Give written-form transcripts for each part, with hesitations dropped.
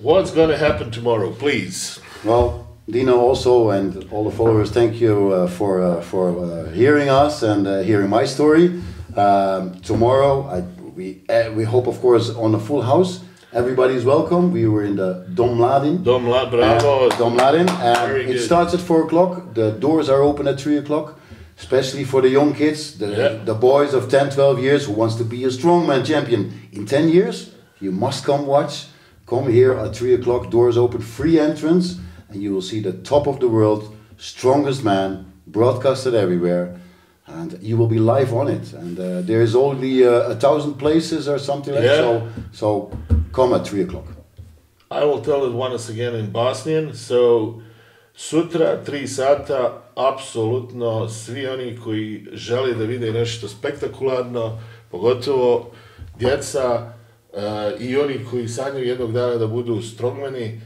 What's going to happen tomorrow, please? Well, Dino also and all the followers, thank you for hearing us and hearing my story. Tomorrow, we hope, of course, on a full house. Everybody's welcome. We were in the Dom Mladin. Bravo. Dom Mladin. It starts at 4 o'clock. The doors are open at 3 o'clock. Especially for the young kids, the boys of 10, 12 years who wants to be a strongman champion in 10 years. You must come watch. Come here at 3 o'clock. Doors open, free entrance. And you will see the top of the world, strongest man, broadcasted everywhere. And you will be live on it. And there is only 1,000 places or something like that. So come at 3 o'clock. I will tell it once again in Bosnian. So, sutra, 3 sata, apsolutno svi oni koji žele da vide nešto spektakularno, pogotovo djeca i oni koji sanjaju jednog dana da budu strongmani,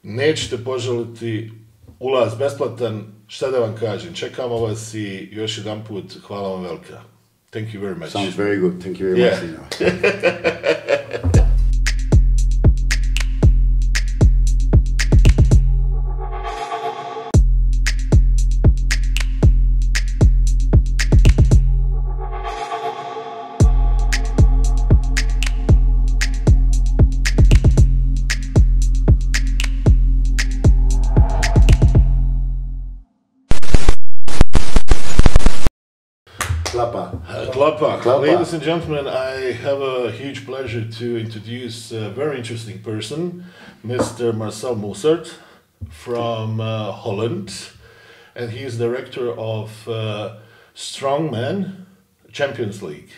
nećete poželiti, ulaz besplatan. Šta da vam kažem, čekamo vas i još jedan put hvala vam velika. Thank you very much. Sounds very good. Thank you very much. Klapa. Ladies and gentlemen, I have a huge pleasure to introduce a very interesting person, Mr. Marcel Mostert from Holland, and he is director of Strongman Champions League.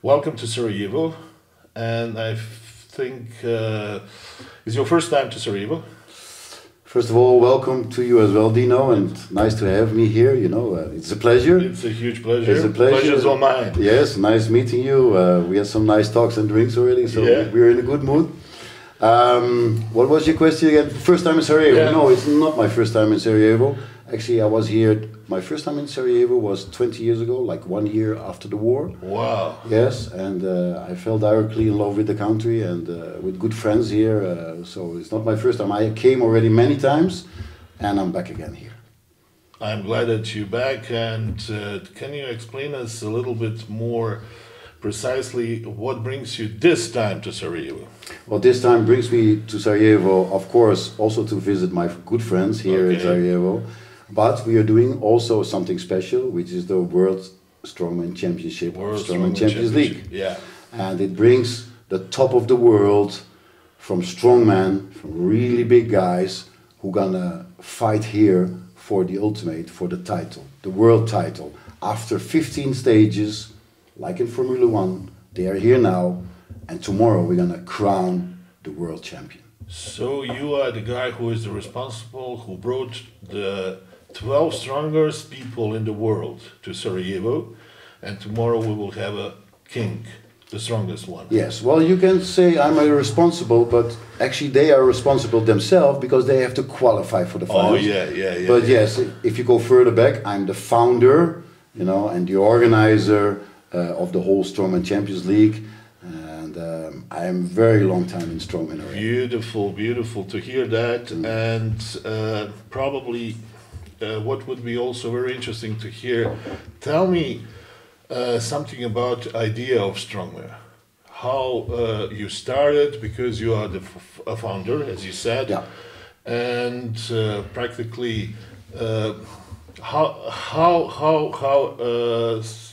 Welcome to Sarajevo, and I think it's your first time to Sarajevo. First of all, welcome to you as well, Dino, and nice to have me here. You know, it's a pleasure. It's a huge pleasure. It's a pleasure. Pleasure's all mine. Yes, nice meeting you. We had some nice talks and drinks already, so we're in a good mood. What was your question again? First time in Sarajevo? Yeah. No, it's not my first time in Sarajevo. Actually, I was here. My first time in Sarajevo was 20 years ago, like 1 year after the war. Wow. Yes, and I fell directly in love with the country and with good friends here. So it's not my first time. I came already many times, and I'm back again here. I'm glad that you're back. And can you explain us a little bit more precisely what brings you this time to Sarajevo? Well, this time brings me to Sarajevo, of course, also to visit my good friends here in Sarajevo. But we are doing also something special, which is the World Strongman Championship, Strongman Champions League. Yeah. And it brings the top of the world from strongmen, from really big guys who gonna fight here for the ultimate, for the title, the world title. After 15 stages, like in Formula 1, they are here now, and tomorrow we're gonna crown the world champion. So you are the guy who is the responsible, who brought the 12 strongest people in the world to Sarajevo, and tomorrow we will have a king, the strongest one. Yes, well, you can say I'm responsible, but actually they are responsible themselves because they have to qualify for the finals. Oh, yeah. But yes, if you go further back, I'm the founder, you know, and the organizer of the whole Strongman Champions League. And I am very long time in Strongman already. Beautiful to hear that. And probably what would be also very interesting to hear, tell me something about the idea of Strongman. How you started, because you are a founder, as you said, and practically how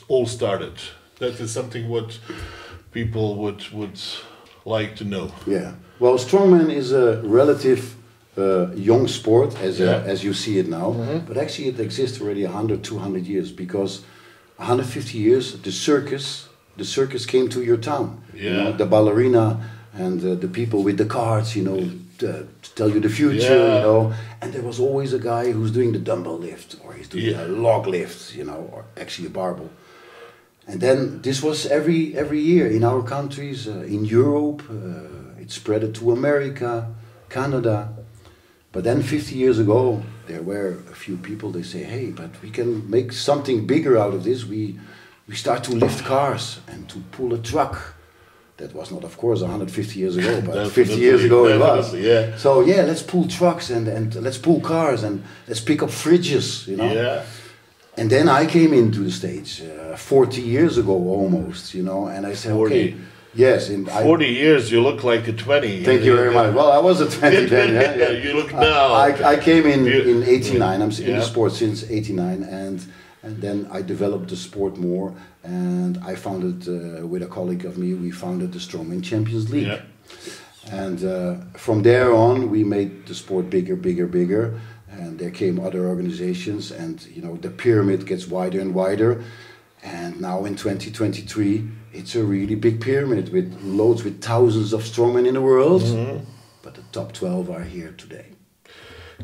all started. That is something what people would like to know. Yeah. Well, Strongman is a relative young sport as you see it now, but actually it exists already 100, 200 years, because 150 years the circus came to your town. You know, the ballerina and the people with the cards, you know, to tell you the future, you know. And there was always a guy who's doing the dumbbell lift, or he's doing a log lift, you know, or actually a barbell. And then this was every year in our countries, in Europe, it spread to America, Canada. But then 50 years ago, there were a few people, they say, hey, but we can make something bigger out of this. We start to lift cars and to pull a truck That was not, of course, 150 years ago, but 50 Definitely, years ago it was. yeah. So yeah, let's pull trucks and let's pull cars and let's pick up fridges, you know. Yeah. And then I came into the stage 40 years ago almost, you know, and I said, 40. okay, yes. 40 years, you look like a 20. Thank you very much. Well, I was a 20 then, yeah. You look now. I came in 89, I'm in Yeah. the sport since 89, and then I developed the sport more, and I founded, with a colleague of me, we founded the Strongman Champions League. Yeah. And from there on, we made the sport bigger, bigger, bigger. And there came other organizations, and you know the pyramid gets wider and wider. And now in 2023, it's a really big pyramid with thousands of strongmen in the world. Mm-hmm. But the top 12 are here today.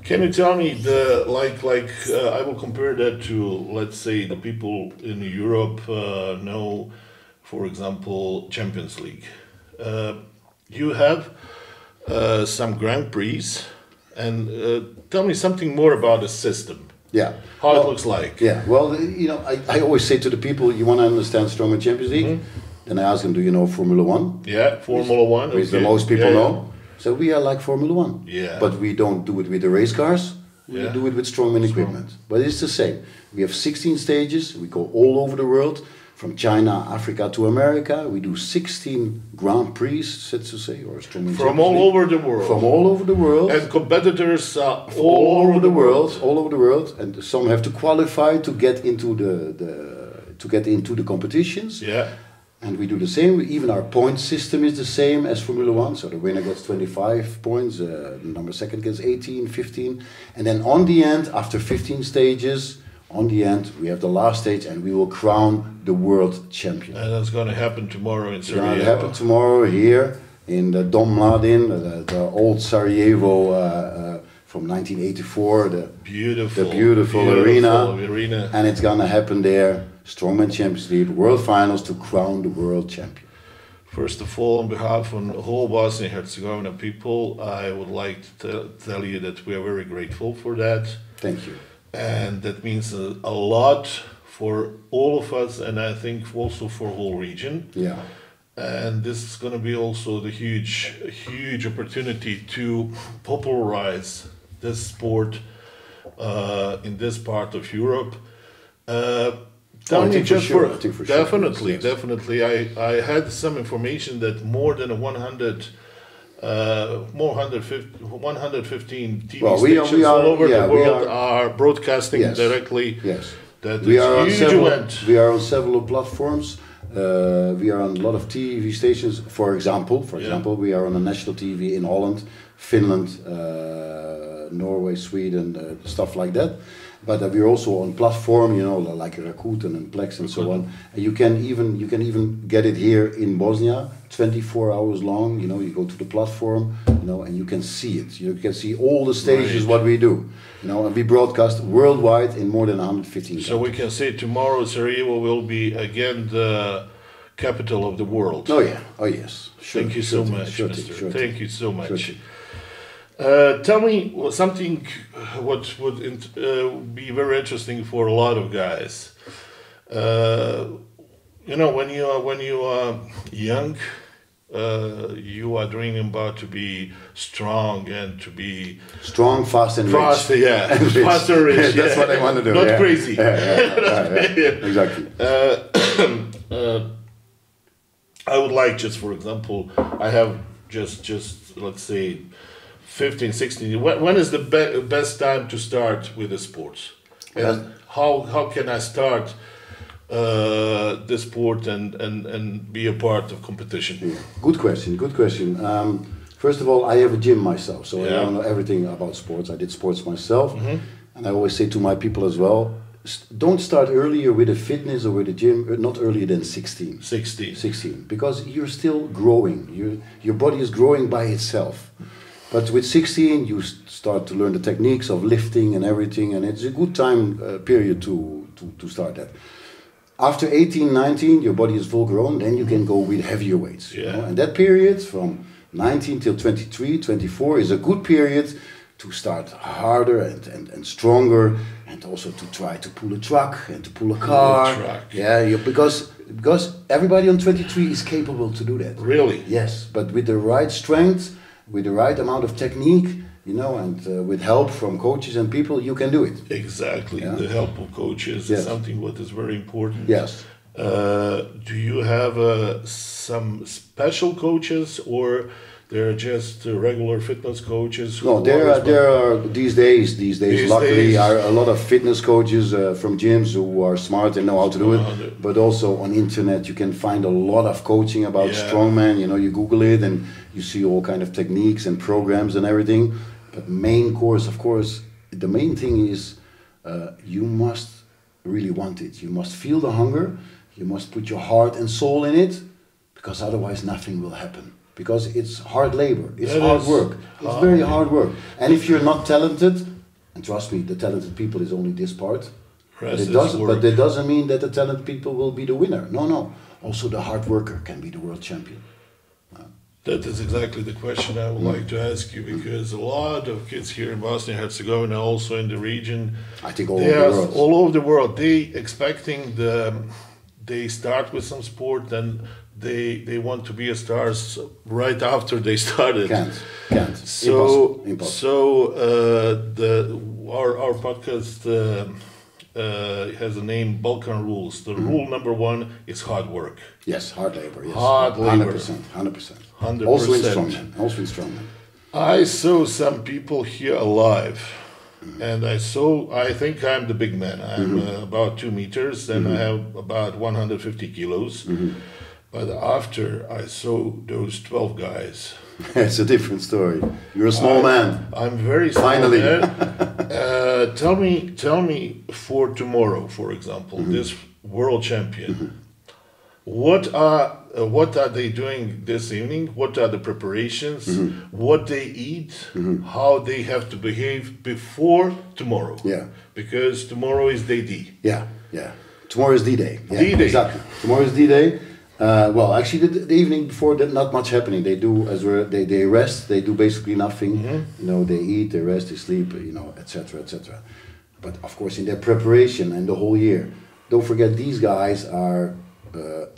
Can you tell me I will compare that to, let's say, the people in Europe know, for example, Champions League. You have some Grand Prix, and tell me something more about the system. Yeah. How it looks like. Yeah. Well, you know, I always say to the people, you want to understand Strongman Champions League? Mm-hmm. Then I ask them, do you know Formula 1? Yeah, Formula 1. Which the most people know. So we are like Formula 1. Yeah. But we don't do it with the race cars. We do it with Strongman equipment. But it's the same. We have 16 stages. We go all over the world. From China, Africa to America. We do 16 Grand Prix, so to say, or Strongman From all over the world. From all over the world. And competitors all over the world. All over the world. And some have to qualify to get into the competitions. Yeah. And we do the same. Even our point system is the same as Formula 1. So the winner gets 25 points, the number second gets 18, 15. And then on the end, after 15 stages, on the end, we have the last stage, and we will crown the world champion. And that's going to happen tomorrow in Sarajevo. It's going to happen tomorrow here in the Dom Mladin, the old Sarajevo from 1984, the beautiful arena. And it's going to happen there, Strongman Champions League, World Finals, to crown the world champion. First of all, on behalf of the whole Bosnia and Herzegovina people, I would like to tell you that we are very grateful for that. Thank you. And that means a lot for all of us, and I think also for the whole region. Yeah. And this is going to be also the huge opportunity to popularize this sport in this part of Europe. Definitely. I had some information that more than 115 TV stations all over the world are broadcasting directly. Yes. That we are we are on several platforms. We are on a lot of TV stations. For example, we are on a national TV in Holland, Finland, Norway, Sweden, stuff like that. But we're also on platform, you know, like Rakuten and Plex and so on. And you can even get it here in Bosnia, 24 hours long. You know, you go to the platform, you know, and you can see it. You can see all the stages, what we do. You know, and we broadcast worldwide in more than 115 countries. So we can say tomorrow Sarajevo will be again the capital of the world. Oh yeah, oh yes. Sure, Thank you so much, Mr. Thank you so much. Tell me something what would be very interesting for a lot of guys. You know, when you are young, you are dreaming about to be strong and to be strong, fast, and rich. Yeah, fast and rich. That's what I want to do. Not crazy. Exactly. I would like, just for example, I have just let's say 15, 16. When is the best time to start with the sports? And how can I start the sport and be a part of competition? Yeah. Good question. First of all, I have a gym myself, so I don't know everything about sports. I did sports myself, and I always say to my people as well, don't start earlier with the fitness or with the gym, not earlier than 16. 16, because you're still growing. Your body is growing by itself. But with 16, you start to learn the techniques of lifting and everything, and it's a good time period to start that. After 18, 19, your body is full grown, then you can go with heavier weights. Yeah. You know? And that period from 19 till 23, 24 is a good period to start harder and stronger, and also to try to pull a truck and to pull a car. Yeah, because because everybody on 23 is capable to do that. Really? Yes, but with the right strength, with the right amount of technique, and with help from coaches and people, you can do it. Exactly. Yeah? The help of coaches is something what is very important. Yes. Do you have some special coaches, or they're just regular fitness coaches? No, there are these days. Luckily, are a lot of fitness coaches from gyms who are smart and know how to do it. But also on internet, you can find a lot of coaching about strongman. You Google it and you see all kind of techniques and programs and everything. But main course, of course, the main thing is you must really want it. You must feel the hunger. You must put your heart and soul in it, because otherwise nothing will happen. Because it's hard labor, it's hard work, it's very hard work. And if you're not talented, and trust me, the talented people is only this part, but that doesn't mean that the talented people will be the winner. No. Also the hard worker can be the world champion. That is exactly the question I would like to ask you, because a lot of kids here in Bosnia and Herzegovina, also in the region, I think all over the world, they expecting they start with some sport and they want to be a stars right after they started. Can't. So Impossible. So our podcast has a name, Balkan Rules. The rule number 1 is hard work. Yes, hard labor. Yes. Hard labor. 100%. Also in strongman. I saw some people here alive. And I think I'm the big man. I'm about 2 meters, and I have about 150 kilos. But after I saw those 12 guys... It's a different story. You're a small man. I'm very small. Finally. Tell me for tomorrow, for example, this world champion, what are they doing this evening? What are the preparations? What they eat? How they have to behave before tomorrow? Yeah. Because tomorrow is day D. Yeah. Tomorrow is D-Day. Yeah, D-Day. Exactly. Tomorrow is D-Day. Well, actually, the evening before, not much happening. They do they rest. They do basically nothing. They eat, they rest, they sleep. Etc. But of course, in their preparation and the whole year, don't forget these guys are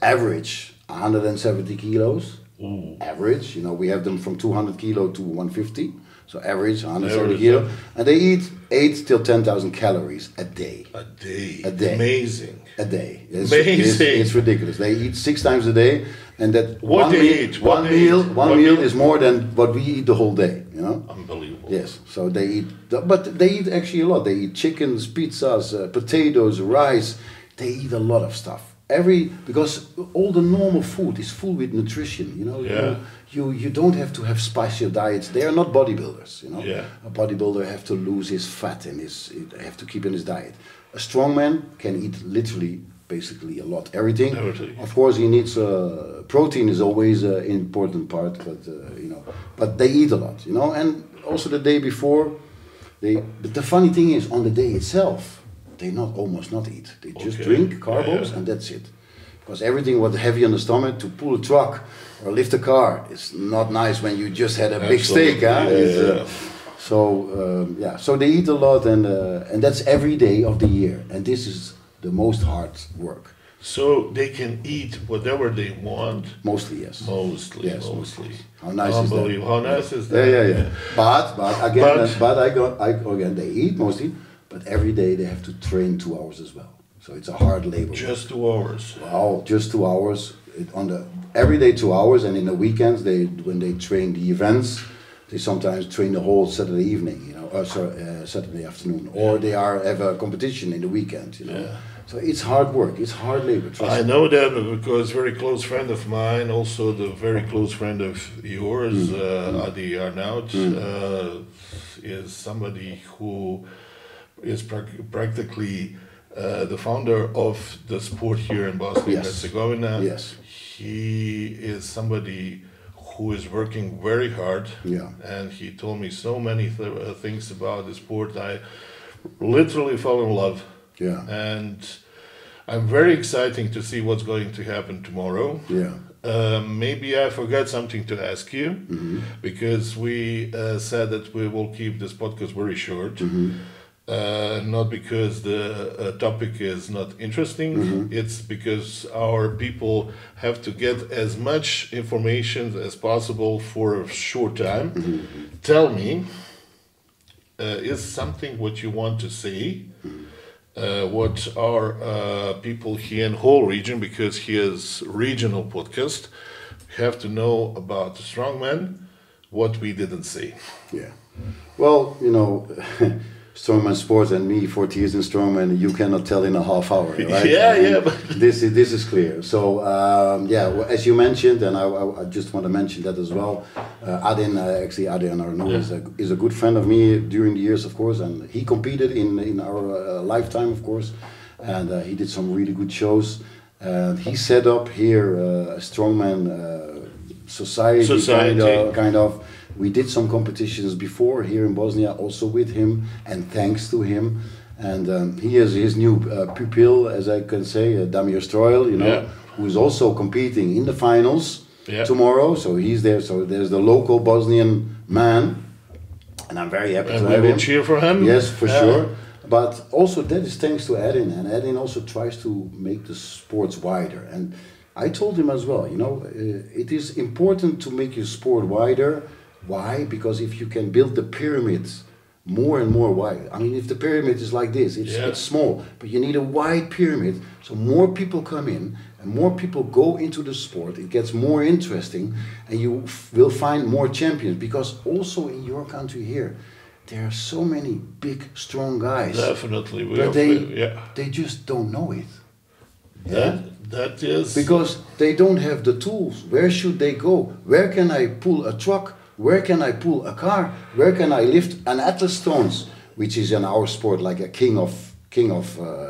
average 170 kilos. Ooh. Average. We have them from 200 kilo to 150. So average 170 kilo, and they eat 8 till 10,000 calories a day. A day. Amazing. A day. Amazing. It's ridiculous. They eat 6 times a day, and that one meal is more than what we eat the whole day. Unbelievable. Yes. So they eat, but they eat actually a lot. They eat chickens, pizzas, potatoes, rice. They eat a lot of stuff. Because all the normal food is full with nutrition. You don't have to have special diets. They are not bodybuilders. A bodybuilder have to lose his fat and have to keep in his diet. A strongman can eat literally, basically a lot, everything. Of course, he needs protein is always an important part, but they eat a lot. And also the day before, but the funny thing is, on the day itself, they almost not eat. They just drink carbs and that's it. Because everything was heavy on the stomach, to pull a truck or lift a car, it's not nice when you just had a big steak. So they eat a lot, and that's every day of the year. And this is the most hard work. So they can eat whatever they want. Mostly, yes. Mostly. How nice is that? How nice is that? Yeah. But again, they eat mostly. But every day they have to train 2 hours as well. So it's a hard labor. Just 2 hours. Wow, just 2 hours. Every day 2 hours, and in the weekends, when they train the events, they sometimes train the whole Saturday evening, Saturday afternoon, or they have a competition in the weekend, Yeah. So it's hard work, it's hard labor. I know that because a very close friend of mine, also the very close friend of yours, Adi Arnaut, is somebody who is practically the founder of the sport here in Bosnia and Herzegovina. Yes. He is somebody who is working very hard, and he told me so many things about the sport. I literally fell in love, and I'm very excited to see what's going to happen tomorrow. Maybe I forgot something to ask you, because we said that we will keep this podcast very short. Not because the topic is not interesting, it's because our people have to get as much information as possible for a short time. Tell me, is something what you want to say? What our people here in whole region, because he is regional podcast, have to know about the strongman, what we didn't say. Yeah. Well, you know, Strongman Sports and me, 40 years in Strongman, you cannot tell in a half hour, right? Yeah. But this is clear. So, well, as you mentioned, and I just want to mention that as well, Adin, actually Adin Arnaud is a good friend of me during the years, of course, and he competed in our lifetime, of course, and he did some really good shows. And he set up here a Strongman society. Kind of. We did some competitions before here in Bosnia, also with him, and thanks to him. And he has his new pupil, as I can say, Damir Strojl, you know, who is also competing in the finals tomorrow. So he's there. So there's the local Bosnian man, and I'm very happy to have him. And we will cheer for him. Yes, for sure. But also that is thanks to Adin, and Adin also tries to make the sports wider. And I told him as well, you know, it is important to make your sport wider. Why? Because if you can build the pyramids more and more wide, I mean, if the pyramid is like this, it's small, but you need a wide pyramid, so more people come in and more people go into the sport, it gets more interesting, and you will find more champions, because also in your country here, there are so many big, strong guys. Definitely. But they just don't know it. That is... Because they don't have the tools. Where should they go? Where can I pull a truck? Where can I pull a car? Where can I lift an Atlas stones, which is in our sport like a king of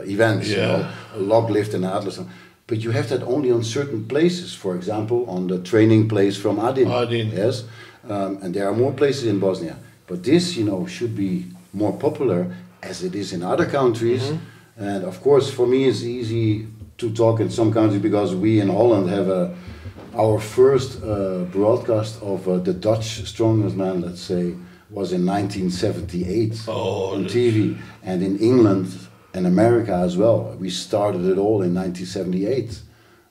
events, you know, a log lift and an Atlas stone. But you have that only on certain places. For example, on the training place from Adin. Yes, and there are more places in Bosnia. But this, you know, should be more popular as it is in other countries. And of course, for me, it's easy to talk in some countries because we in Holland have our first broadcast of the Dutch strongest man, let's say, was in 1978 on TV, and in England and America as well. We started it all in 1978.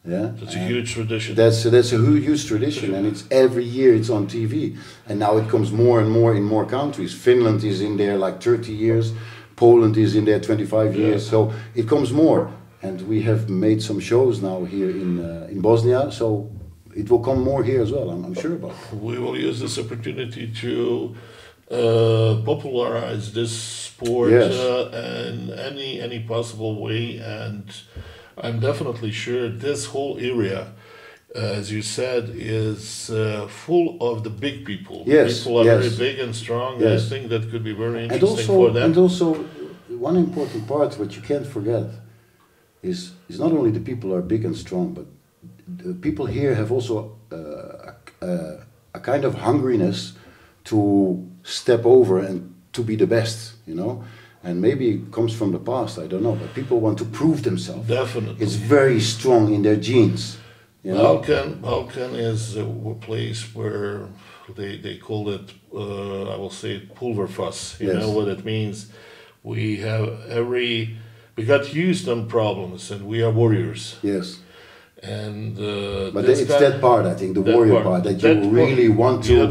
Yeah, that's a huge tradition. That's a huge tradition, and it's every year it's on TV, and now it comes more and more in more countries. Finland is in there like 30 years, Poland is in there 25 years, so it comes more. And we have made some shows now here in Bosnia, so it will come more here as well, I'm sure about it. We will use this opportunity to popularize this sport in any possible way, and I'm definitely sure this whole area, as you said, is full of the big people. People are very big and strong. I think that could be very interesting for them. And also, one important part, what you can't forget, is not only the people are big and strong, but the people here have also a kind of hungriness to step over and to be the best, you know. And maybe it comes from the past, I don't know, but people want to prove themselves. Definitely. It's very strong in their genes. You know? Balkan is a place where they call it, I will say, pulverfass. You know what it means? We got used on problems, and we are warriors. Yes. And but it's that part, I think, the warrior part, that you really want to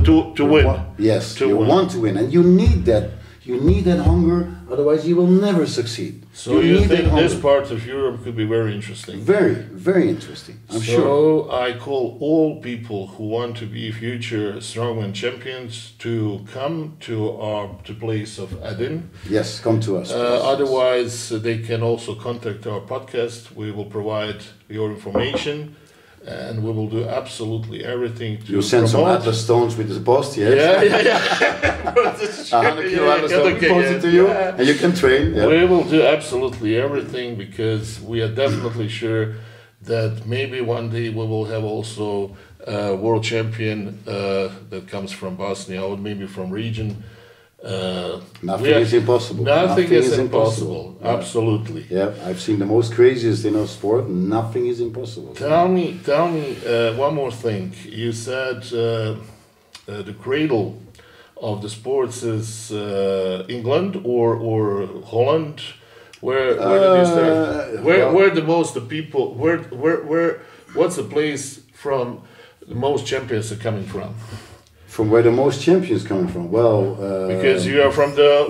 win. You want to win, and you need that. You need that hunger, otherwise you will never succeed. So you think this part of Europe could be very interesting? Very, very interesting, I'm sure. So I call all people who want to be future Strongman champions to come to our place of Adin. Yes, come to us. Otherwise, they can also contact our podcast. We will provide your information, and we will do absolutely everything to You send some Atlas stones with the post, yes? Yeah. 100 kilo Atlas stones posted to you, and you can train. Yeah. We will do absolutely everything, because we are definitely sure that maybe one day we will have also a world champion that comes from Bosnia, or maybe from region. Nothing is impossible. Nothing is impossible. Absolutely. Yeah, I've seen the most craziest in our sport. Nothing is impossible. Tell me one more thing. You said the cradle of the sports is England or Holland? Where did you start? Where the most the people? Where? What's the place from the most champions are coming from? From where the most champions coming from? Well, because you are from the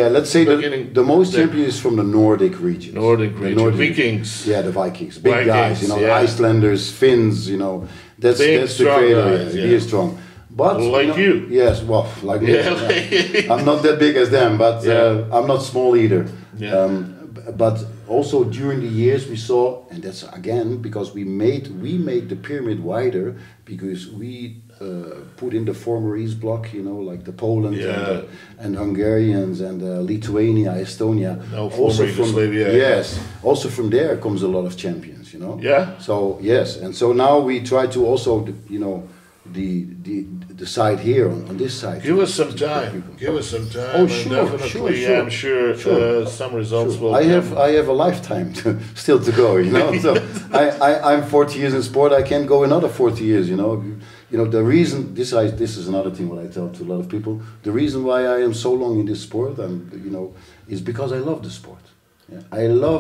let's say the most champions from the Nordic region. Nordic region, Vikings. Yeah, the Vikings, big guys. You know, the Icelanders, Finns. You know, that's the creator. He is strong. But like you. Yes, well, like me. I'm not that big as them, but I'm not small either. Yeah. But also during the years we saw, and that's again because we made the pyramid wider because we put in the former East Bloc, you know, like the Poland and Hungarians and Lithuania, Estonia. No, also from Yugoslavia. Yes, also from there comes a lot of champions, you know. Yeah. So yes, and so now we try to also, you know, the side here on this side. Give us some time. Give us some time. Oh, sure, definitely, sure. I'm sure some results will. I have a lifetime still to go. You know, so I'm 40 years in sport. I can go another 40 years. You know, the reason this is another thing what I tell to a lot of people. The reason why I am so long in this sport, is because I love the sport. Yeah.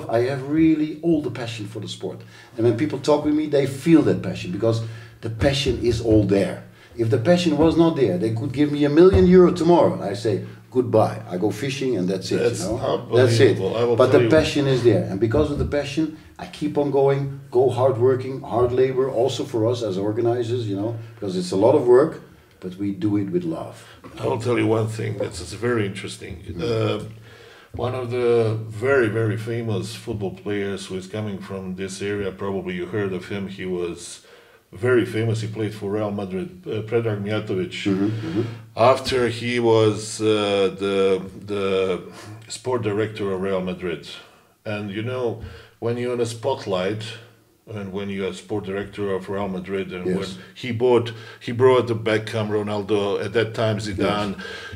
I have really all the passion for the sport, and when people talk with me, they feel that passion because the passion is all there. If the passion was not there, they could give me €1 million tomorrow. And I say, goodbye. I go fishing and that's it. That's it. But the passion is there. And because of the passion, I keep on going, go hard working, hard labor, also for us as organizers, you know, because it's a lot of work, but we do it with love. I will tell you one thing that's very interesting. One of the very, very famous football players who is coming from this area, probably you heard of him, he was very famous. He played for Real Madrid, Predrag Mijatovic. After he was the sport director of Real Madrid. And you know, when you're in a spotlight, and when you're a sport director of Real Madrid, and when he brought the Beckham, Ronaldo, at that time Zidane,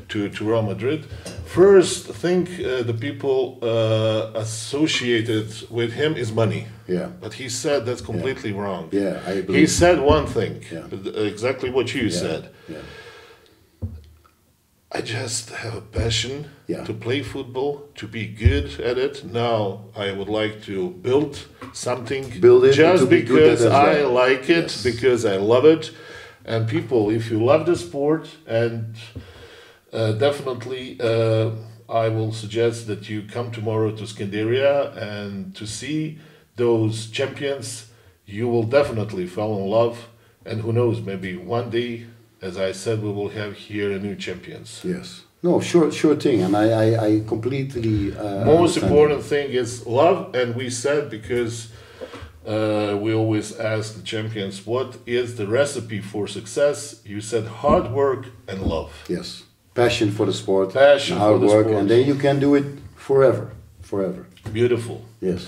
to Real Madrid, first thing the people associated with him is money. Yeah. But he said that's completely wrong. Yeah, I agree. He said one thing, exactly what you said. Yeah. I just have a passion Yeah. to play football, to be good at it. Now I would like to build something just because I like it, because I love it. And people, if you love the sport, and definitely I will suggest that you come tomorrow to Scandaria and to see those champions, you will definitely fall in love. And who knows, maybe one day, as I said, we will have here a new champions. Yes. No, sure thing, and I completely. Most important thing is love, and we said because we always ask the champions, what is the recipe for success? You said hard work and love. Yes, passion for the sport, hard work, and then you can do it forever. Beautiful. Yes.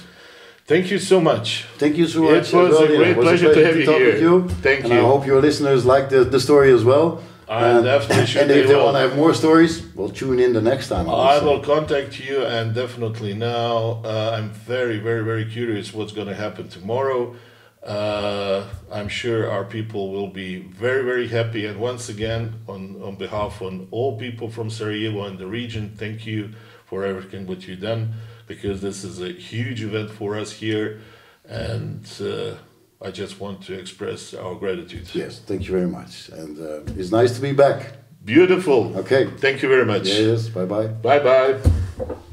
Thank you so much. Thank you so much. It was a great pleasure to have you here. Thank you. And I hope your listeners like the story as well. I definitely should. And if they want to have more stories, we'll tune in the next time. I will contact you, and definitely now I'm very, very, very curious what's going to happen tomorrow. I'm sure our people will be very, very happy. And once again, on behalf of all people from Sarajevo and the region, thank you for everything what you've done, because this is a huge event for us here, and I just want to express our gratitude. Yes, thank you very much, and it's nice to be back. Beautiful. Okay. Thank you very much. Yes, bye-bye. Bye-bye.